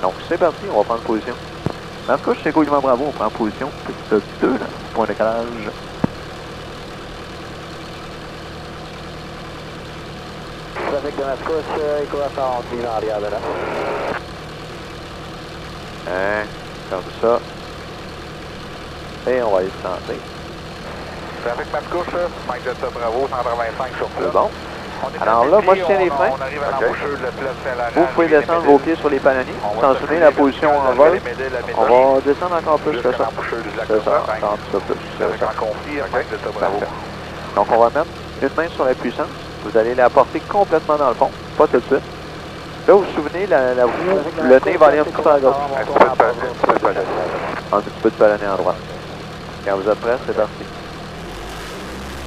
Donc, c'est parti, on va prendre position. Mascouche, c'est Écho Bravo, on prend position. Piste 2, là, point de décalage. Trafic de Mascouche, Écho à 40 000 en arrière de là. Comme ça. Et on va aller se tenter. Trafic Mascouche, Mike Delta Bravo, 185 sur place. C'est bon. Alors là, moi je tiens les freins. On arrive à l'embouchure de la place Saint-Laurent. Vous pouvez descendre vos pieds sur les palonniers. Sans souvenir la position en vol. On va descendre encore plus que ça. C'est ça, encore un petit peu plus. C'est ça. Donc on va mettre une main sur la puissance. Vous allez la porter complètement dans le fond. Pas tout de suite. Là, vous vous souvenez, la roue, le nez va aller un petit peu à gauche. Un petit peu de palonnier à droite. Quand vous êtes prêts, c'est parti.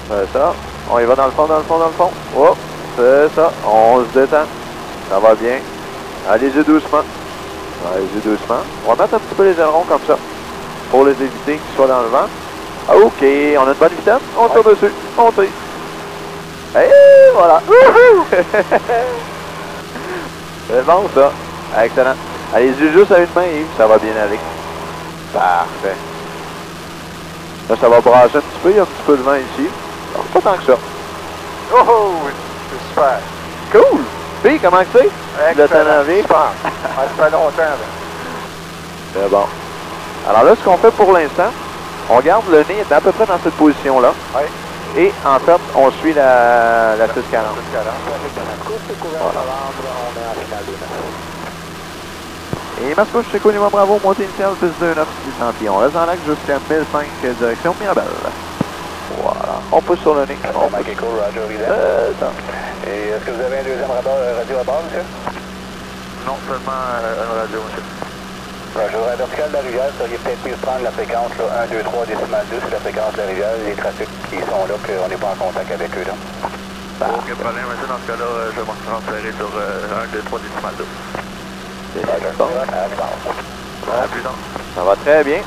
C'est ça. On y va dans le fond, dans le fond, dans le fond. Oh, c'est ça. On se détend. Ça va bien. Allez-y doucement. Allez-y doucement. On va mettre un petit peu les ailerons comme ça. Pour les éviter qu'ils soient dans le vent. OK, on a une bonne vitesse. On tire dessus. On tire. Et voilà. C'est bon ça. Excellent. Allez-y juste à une main, Yves. Ça va bien aller. Parfait. Là, ça va brasser un petit peu. Il y a un petit peu de vent ici. Donc, pas tant que ça. Oh, c'est super. Cool. Puis, comment que c'est? Le temps d'enlever? Super. Ça fait longtemps. Là. C'est bon. Alors là, ce qu'on fait pour l'instant, on garde le nez à peu près dans cette position-là. Oui. Et en fait, on suit la 640. Voilà. Et Mascouche, c'est Écho Bravo, montée initiale, piste 2-9, 600 pieds. On reste en lac jusqu'à 1005, direction Mirabel. Voilà. On pousse sur le nez. On Mike Echo, Roger, ça. Et est-ce que vous avez un deuxième radio à bord, monsieur? Non, seulement un radio, monsieur. Roger, à verticale de la rivière, vous auriez peut-être pu prendre la fréquence là, 1, 2, 3, décimal 2, c'est la fréquence de la rivière, les trafics qui sont là, qu'on n'est pas en contact avec eux. Là. Aucun problème, monsieur. Dans ce cas-là, je vais me transférer sur 1, 2, 3, décimal 2. C'est bon. À plus tard. Ça va très bien.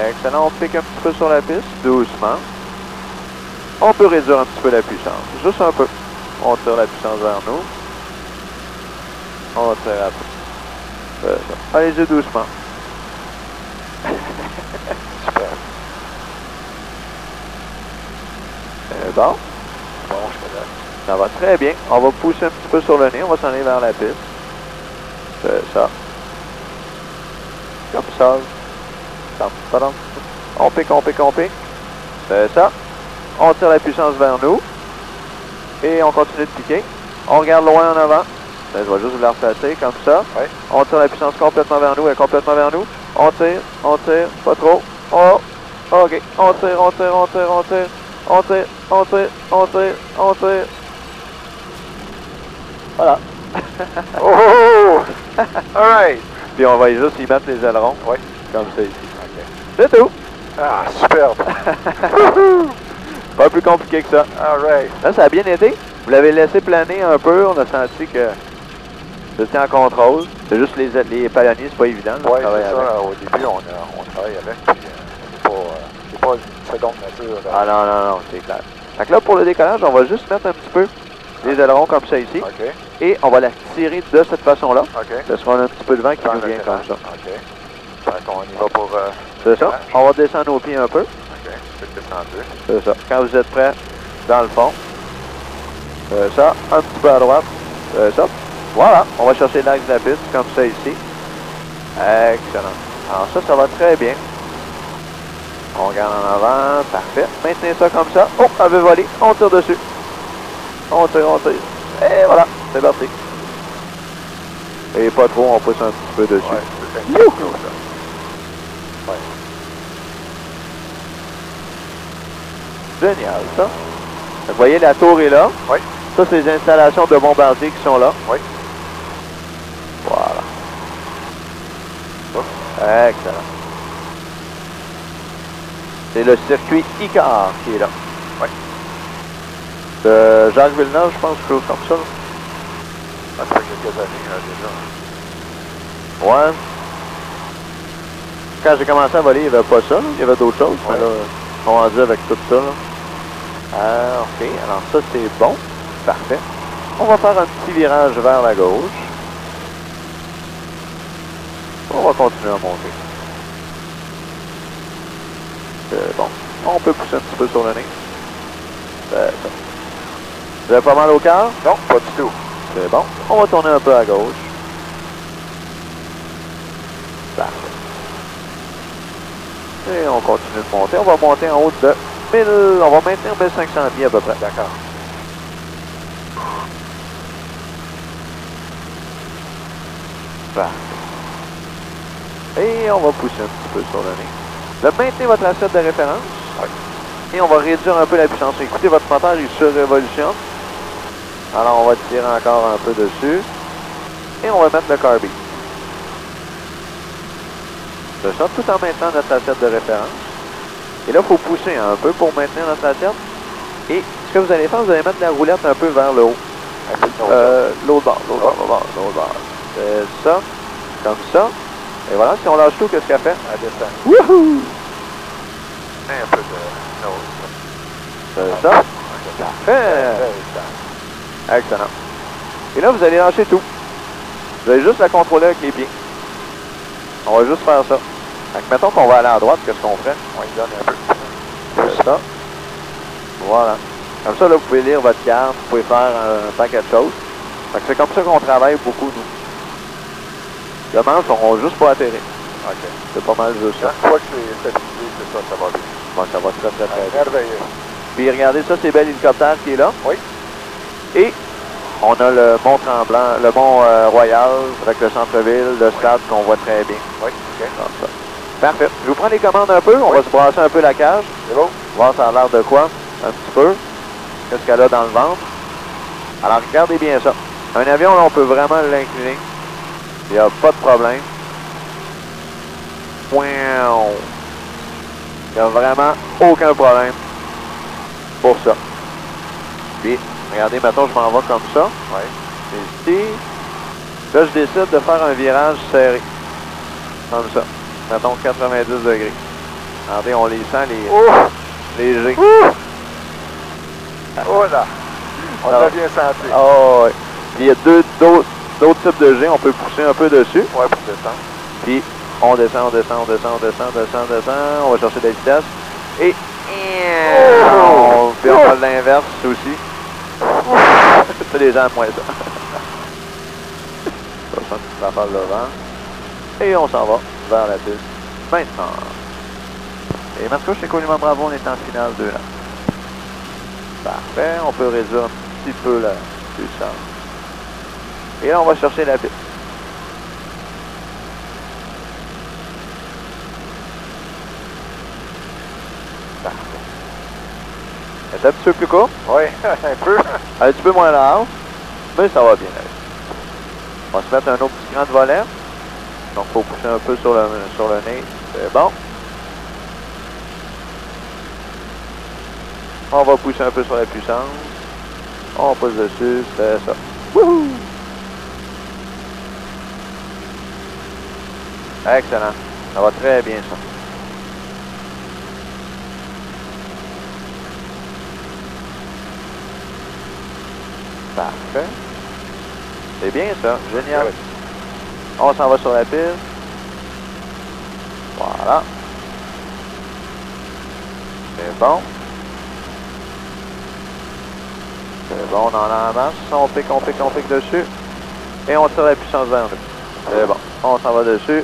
Excellent, on pique un petit peu sur la piste, doucement. On peut réduire un petit peu la puissance, juste un peu. On tire la puissance vers nous. On tire un peu. Allez-y doucement. Super. C'est bon. Bon, je suis là. Ça va très bien. On va pousser un petit peu sur le nez, on va s'en aller vers la piste. C'est ça. Comme ça. On pique, on pique, on pique. C'est ça. On tire la puissance vers nous. Et on continue de piquer. On regarde loin en avant. Ben, je vais juste vous la repasser comme ça. Oui. On tire la puissance complètement vers nous. Elle est complètement vers nous. On tire, pas trop. Oh, OK. On tire, on tire, on tire, on tire. On tire, on tire, on tire, on tire. Voilà. Oh! Alright. Puis on va juste y mettre les ailerons. Oui. Comme ça ici. OK. C'est tout. Ah, superbe. Pas plus compliqué que ça. Alright. Là, ça a bien été. Vous l'avez laissé planer un peu. On a senti que c'était en contrôle. C'est juste les palonniers, c'est pas évident. Oui, c'est ça. Au début, on travaille avec. Puis, c'est pas une seconde nature. Ah non, non, non, c'est clair. Fait que là, pour le décollage, on va juste mettre un petit peu les ailerons comme ça ici. OK. Et on va la tirer de cette façon-là. OK. Parce qu'on a un petit peu de vent qui nous vient comme ça. OK. Fait qu'on y va pour... C'est ça. On va descendre nos pieds un peu. OK. C'est descendu. C'est ça. Quand vous êtes prêts, dans le fond. C'est ça. Un petit peu à droite. C'est ça. Voilà. On va chercher l'axe de la piste, comme ça ici. Excellent. Alors ça va très bien. On regarde en avant. Parfait. Maintenez ça comme ça. Oh, elle veut voler. On tire dessus. On tire, on tire. Et voilà. C'est parti. Et pas trop, on pousse un petit peu dessus. Ouais, c'est ça. Ouais. Génial, ça. Vous voyez, la tour est là. Oui. Ça, c'est les installations de bombardiers qui sont là. Oui. Voilà. Oh. Excellent. C'est le circuit Icar qui est là. Oui. De Jacques Villeneuve, je pense, quelque chose comme ça. Là. Ça fait quelques années, déjà. Ouais. Quand j'ai commencé à voler, il n'y avait pas ça. Là. Il y avait d'autres choses. Ouais. Mais là, on va dire avec tout ça. Là. OK. Alors ça, c'est bon. Parfait. On va faire un petit virage vers la gauche. On va continuer à monter. Bon, on peut pousser un petit peu sur le nez. C'est ça. Vous avez pas mal au cœur? Non, pas du tout. C'est bon. On va tourner un peu à gauche. Parfait. Et on continue de monter. On va monter en haut de 1000... On va maintenir 1500 pieds à peu près. D'accord. Parfait. Et on va pousser un petit peu sur le nez. Maintenez votre assiette de référence. Oui. Et on va réduire un peu la puissance. Écoutez, votre moteur, il surrévolutionne. Alors, on va tirer encore un peu dessus. Et on va mettre le carby. C'est ça, tout en maintenant notre assiette de référence. Et là, il faut pousser un peu pour maintenir notre assiette. Et ce que vous allez faire, vous allez mettre la roulette un peu vers le haut. L'autre bord. C'est ça. Comme ça. Et voilà, si on lâche tout, qu'est-ce qu'elle fait? Elle descend. Wouhou! Un peu de nose. C'est ça. Parfait. Excellent. Et là, vous allez lâcher tout. Vous allez juste la contrôler avec les pieds. On va juste faire ça. Fait que mettons qu'on va aller à droite, qu'est-ce qu'on ferait? On y donne un peu. C'est ça. Voilà. Comme ça, là, vous pouvez lire votre carte, vous pouvez faire un paquet de choses. Fait que c'est comme ça qu'on travaille beaucoup, nous. Le manche, on va juste pas atterrir. OK. C'est pas mal juste ça. Une fois que c'est stabilisé, c'est ça, ça va bien. Bon, ça va très bien. Merveilleux. Puis regardez ça, c'est bel hélicoptère qui est là. Oui. Et on a le mont Tremblant, le mont Royal avec le centre-ville, le stade qu'on voit très bien. Oui, OK. Comme ça. Parfait. Je vous prends les commandes un peu. On va se brasser un peu la cage. C'est bon? Voir ça a l'air de quoi. Un petit peu. Qu'est-ce qu'elle a dans le ventre. Alors regardez bien ça. Un avion, là, on peut vraiment l'incliner. Il n'y a pas de problème. Il n'y a vraiment aucun problème pour ça. Puis, regardez, maintenant je m'en vais comme ça. Oui. Ici. Là, je décide de faire un virage serré. Comme ça. Mettons 90 degrés. Regardez, on les sent, les G. Oh là! On l'a bien senti. Oh, ouais. Puis il y a d'autres types de G. On peut pousser un peu dessus. Oui, pour descendre. Puis on descend. On va chercher de la vitesse. Et puis on fait l'inverse aussi. C'est les gens de moins ça. Ça sent une petite affaire devant. Et on s'en va vers la piste. Maintenant. Et Mascouche, c'est Colis Bravo, on est en finale 2 là. Parfait. On peut réduire un petit peu la puissance. Et là, on va chercher la piste. Parfait. C'est un petit peu plus court. Oui, un peu. Un petit peu moins large. Mais ça va bien aller. On va se mettre un autre petit grand de volet. Donc, il faut pousser un peu sur le nez. C'est bon. On va pousser un peu sur la puissance. On pousse dessus. C'est ça. Wouhou! Excellent. Ça va très bien, ça. Parfait. C'est bien, ça. Génial. Oui. On s'en va sur la piste. Voilà. C'est bon. C'est bon, on en a en masse. On pique dessus. Et on tire la puissance vers nous. C'est bon. On s'en va dessus.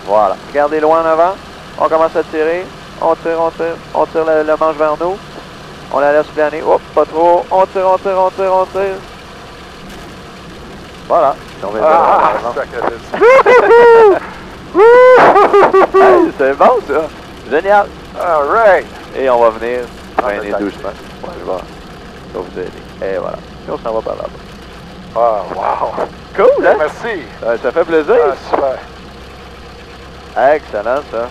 Voilà. Regardez loin en avant. On commence à tirer. On tire le manche vers nous. On la laisse planer. Hop, pas trop. On tire. Voilà. Hey, c'est bon, ça. Génial. All right. Et on va venir freiner doucement. Ouais, je vais vous aider. Et voilà. Et on s'en va par là-bas. Ah, wow. Cool, hein? Merci. Ça fait plaisir. Ah, super. Excellent, ça.